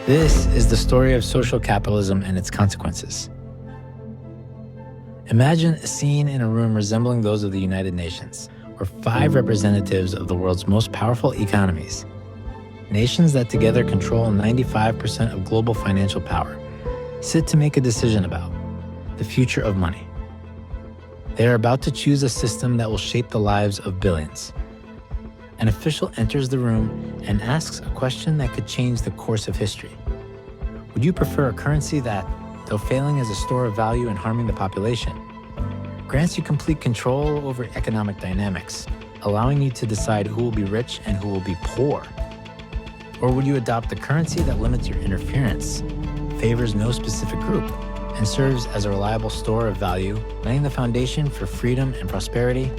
This is the story of social capitalism and its consequences. Imagine a scene in a room resembling those of the United Nations, where 5 representatives of the world's most powerful economies, nations that together control 95% of global financial power, sit to make a decision about the future of money. They are about to choose a system that will shape the lives of billions. An official enters the room and asks a question that could change the course of history. Would you prefer a currency that, though failing as a store of value and harming the population, grants you complete control over economic dynamics, allowing you to decide who will be rich and who will be poor? Or would you adopt a currency that limits your interference, favors no specific group, and serves as a reliable store of value, laying the foundation for freedom and prosperity?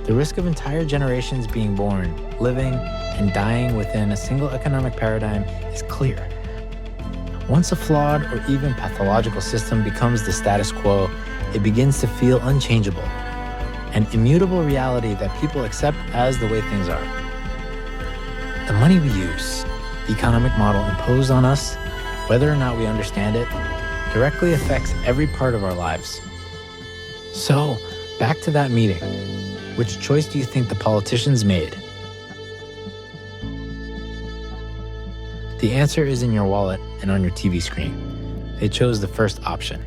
The risk of entire generations being born, living, and dying within a single economic paradigm is clear. Once a flawed or even pathological system becomes the status quo, it begins to feel unchangeable, an immutable reality that people accept as the way things are. The money we use, the economic model imposed on us, whether or not we understand it, directly affects every part of our lives. So, back to that meeting. Which choice do you think the politicians made? The answer is in your wallet and on your TV screen. They chose the first option.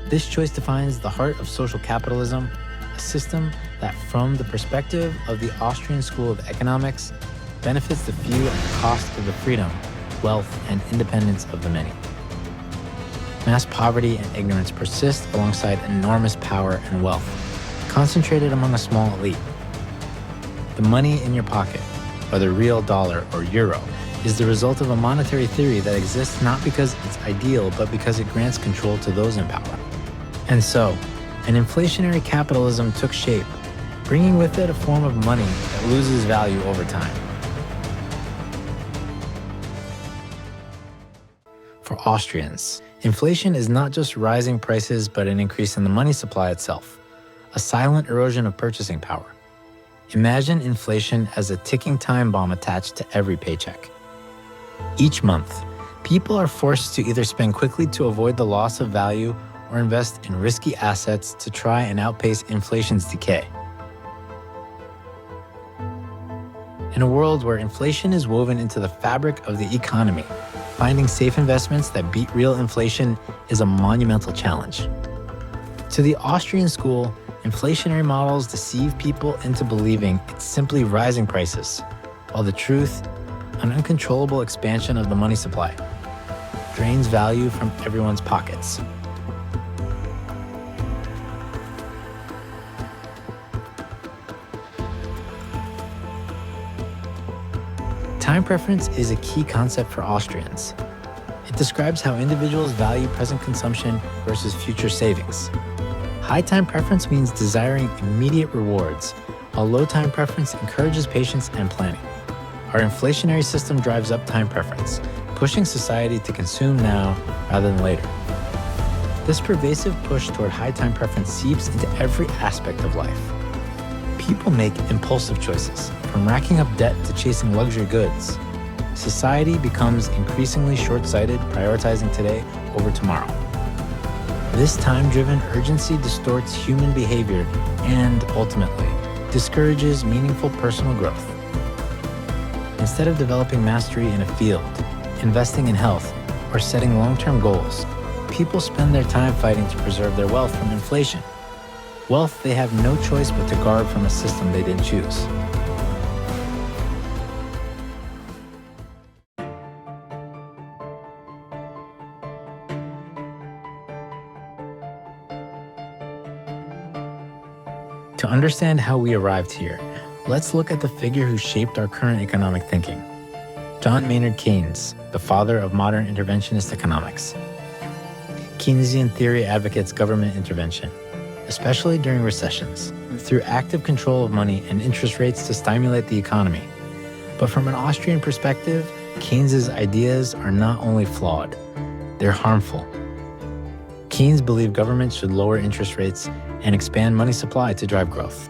This choice defines the heart of social capitalism, a system that, from the perspective of the Austrian School of Economics, benefits the few at the cost of the freedom, wealth, and independence of the many. Mass poverty and ignorance persist alongside enormous power and wealth, concentrated among a small elite. The money in your pocket, whether real dollar or euro, is the result of a monetary theory that exists not because it's ideal, but because it grants control to those in power. And so, an inflationary capitalism took shape, bringing with it a form of money that loses value over time. For Austrians, inflation is not just rising prices, but an increase in the money supply itself, a silent erosion of purchasing power. Imagine inflation as a ticking time bomb attached to every paycheck. Each month, people are forced to either spend quickly to avoid the loss of value or invest in risky assets to try and outpace inflation's decay. In a world where inflation is woven into the fabric of the economy, finding safe investments that beat real inflation is a monumental challenge. To the Austrian school, inflationary models deceive people into believing it's simply rising prices, while the truth, an uncontrollable expansion of the money supply, drains value from everyone's pockets. Time preference is a key concept for Austrians. It describes how individuals value present consumption versus future savings. High time preference means desiring immediate rewards, while low time preference encourages patience and planning. Our inflationary system drives up time preference, pushing society to consume now rather than later. This pervasive push toward high time preference seeps into every aspect of life. People make impulsive choices, from racking up debt to chasing luxury goods. Society becomes increasingly short-sighted, prioritizing today over tomorrow. This time-driven urgency distorts human behavior and, ultimately, discourages meaningful personal growth. Instead of developing mastery in a field, investing in health, or setting long-term goals, people spend their time fighting to preserve their wealth from inflation. Wealth they have no choice but to guard from a system they didn't choose. To understand how we arrived here, let's look at the figure who shaped our current economic thinking. John Maynard Keynes, the father of modern interventionist economics. Keynesian theory advocates government intervention, especially during recessions, through active control of money and interest rates to stimulate the economy. But from an Austrian perspective, Keynes's ideas are not only flawed, they're harmful. Keynes believed governments should lower interest rates and expand money supply to drive growth.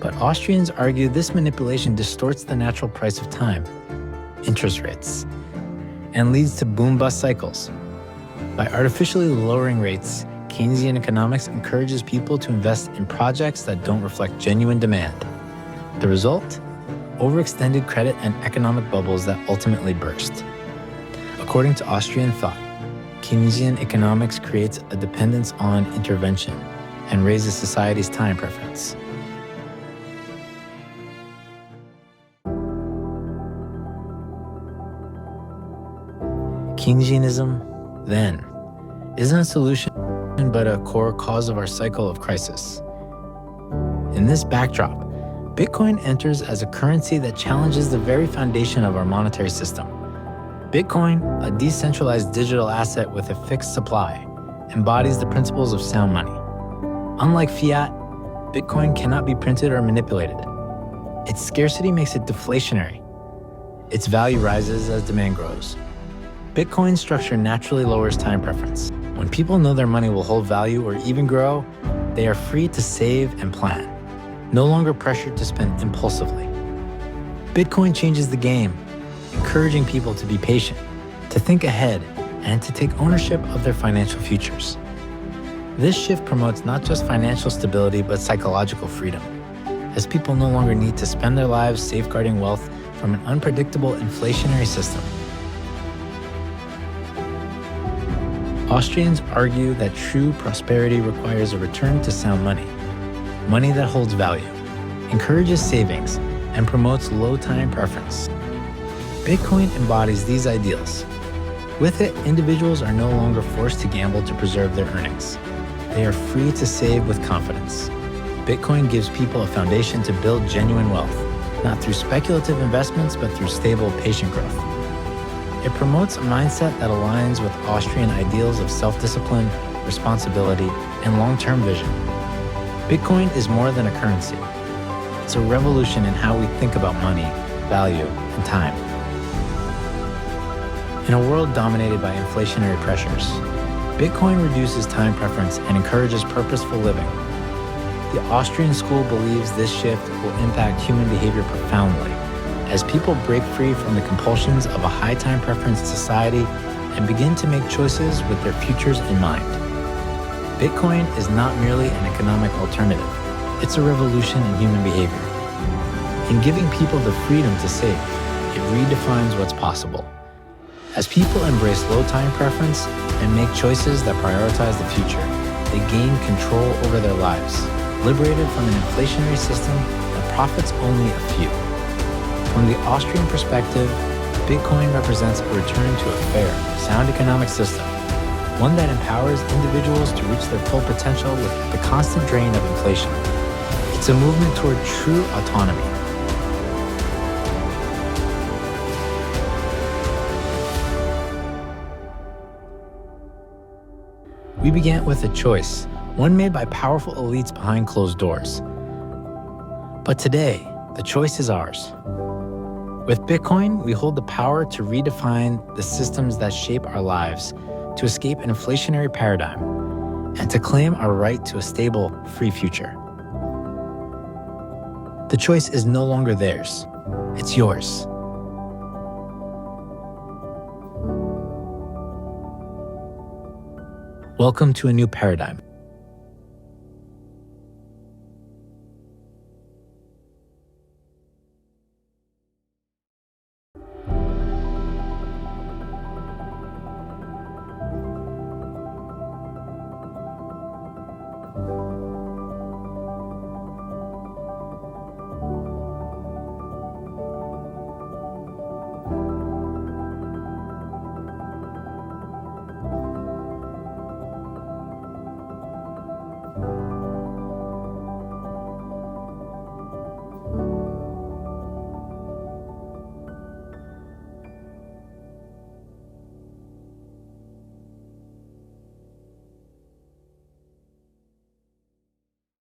But Austrians argue this manipulation distorts the natural price of time. interest rates and leads to boom-bust cycles. By artificially lowering rates, Keynesian economics encourages people to invest in projects that don't reflect genuine demand. The result? Overextended credit and economic bubbles that ultimately burst. According to Austrian thought, Keynesian economics creates a dependence on intervention and raises society's time preference. Keynesianism, then, isn't a solution but a core cause of our cycle of crisis. In this backdrop, Bitcoin enters as a currency that challenges the very foundation of our monetary system. Bitcoin, a decentralized digital asset with a fixed supply, embodies the principles of sound money. Unlike fiat, Bitcoin cannot be printed or manipulated. Its scarcity makes it deflationary. Its value rises as demand grows. Bitcoin's structure naturally lowers time preference. When people know their money will hold value or even grow, they are free to save and plan, no longer pressured to spend impulsively. Bitcoin changes the game, encouraging people to be patient, to think ahead, and to take ownership of their financial futures. This shift promotes not just financial stability, but psychological freedom, as people no longer need to spend their lives safeguarding wealth from an unpredictable inflationary system. Austrians argue that true prosperity requires a return to sound money, money that holds value, encourages savings, and promotes low time preference. Bitcoin embodies these ideals. With it, individuals are no longer forced to gamble to preserve their earnings. They are free to save with confidence. Bitcoin gives people a foundation to build genuine wealth, not through speculative investments, but through stable, patient growth. It promotes a mindset that aligns with Austrian ideals of self-discipline, responsibility, and long-term vision. Bitcoin is more than a currency. It's a revolution in how we think about money, value, and time. In a world dominated by inflationary pressures, Bitcoin reduces time preference and encourages purposeful living. The Austrian school believes this shift will impact human behavior profoundly, as people break free from the compulsions of a high time preference society and begin to make choices with their futures in mind. Bitcoin is not merely an economic alternative, it's a revolution in human behavior. In giving people the freedom to save, it redefines what's possible. As people embrace low time preference and make choices that prioritize the future, they gain control over their lives, liberated from an inflationary system that profits only a few. From the Austrian perspective, Bitcoin represents a return to a fair, sound economic system, one that empowers individuals to reach their full potential with the constant drain of inflation. It's a movement toward true autonomy. We began with a choice, one made by powerful elites behind closed doors. But today, the choice is ours. With Bitcoin, we hold the power to redefine the systems that shape our lives, to escape an inflationary paradigm, and to claim our right to a stable, free future. The choice is no longer theirs. It's yours. Welcome to a new paradigm.